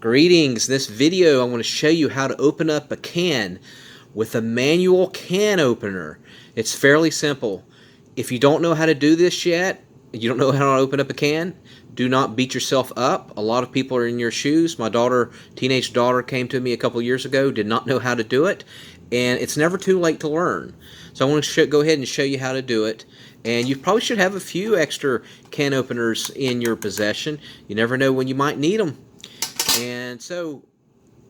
Greetings. In this video I'm going to show you how to open up a can with a manual can opener. It's fairly simple. If you don't know how to do this yet, you don't know how to open up a can, do not beat yourself up. A lot of people are in your shoes. My teenage daughter came to me a couple years ago, did not know how to do it, and it's never too late to learn. So I want to go ahead and show you how to do it. And you probably should have a few extra can openers in your possession. You never know when you might need them. And so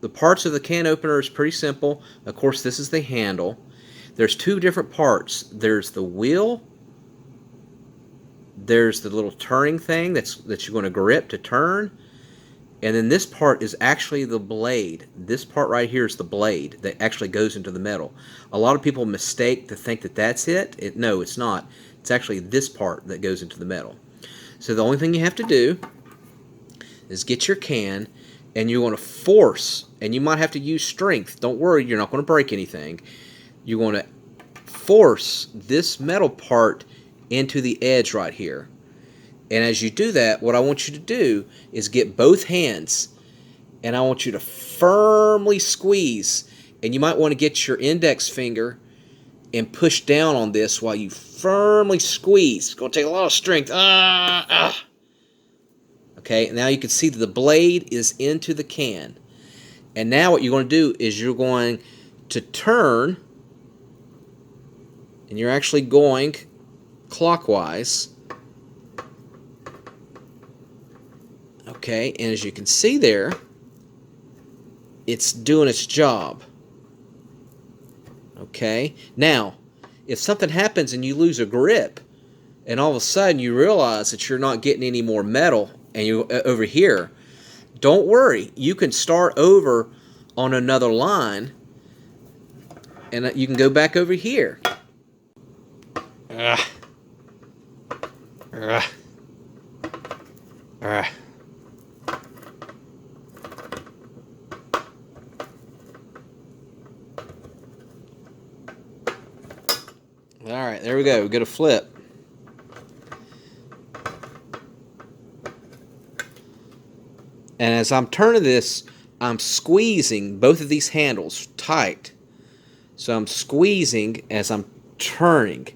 the parts of the can opener is pretty simple. Of course, this is the handle. There's two different parts. There's the wheel. There's the little turning thing that you're going to grip to turn. And then this part is actually the blade. This part right here is the blade that actually goes into the metal. A lot of people mistake to think that that's it. No, it's not. It's actually this part that goes into the metal. So the only thing you have to do is get your can, and you want to force, and you might have to use strength. Don't worry, you're not going to break anything. You want to force this metal part into the edge right here. And as you do that, what I want you to do is get both hands, and I want you to firmly squeeze. And you might want to get your index finger and push down on this while you firmly squeeze. It's going to take a lot of strength. Okay, now you can see that the blade is into the can. And now what you're going to do is you're going to turn, and you're actually going clockwise. Okay, and as you can see there, it's doing its job. Okay, now, if something happens and you lose a grip, and all of a sudden you realize that you're not getting any more metal, and you over here, don't worry. You can start over on another line, and you can go back over here. All right, there we go. We get a flip. And as I'm turning this, I'm squeezing both of these handles tight. So I'm squeezing as I'm turning.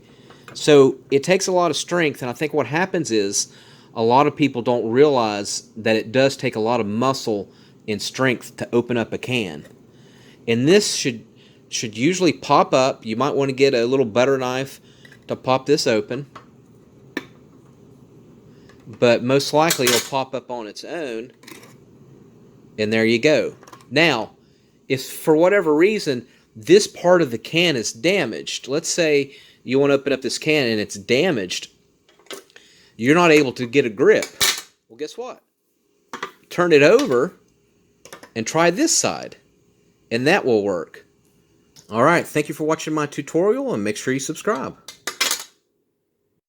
So it takes a lot of strength, and I think what happens is a lot of people don't realize that it does take a lot of muscle and strength to open up a can. And this should usually pop up. You might want to get a little butter knife to pop this open. But most likely it'll pop up on its own. And there you go. Now, if for whatever reason this part of the can is damaged, let's say you want to open up this can and it's damaged, you're not able to get a grip. Well, guess what? Turn it over and try this side, and that will work. All right, thank you for watching my tutorial, and make sure you subscribe.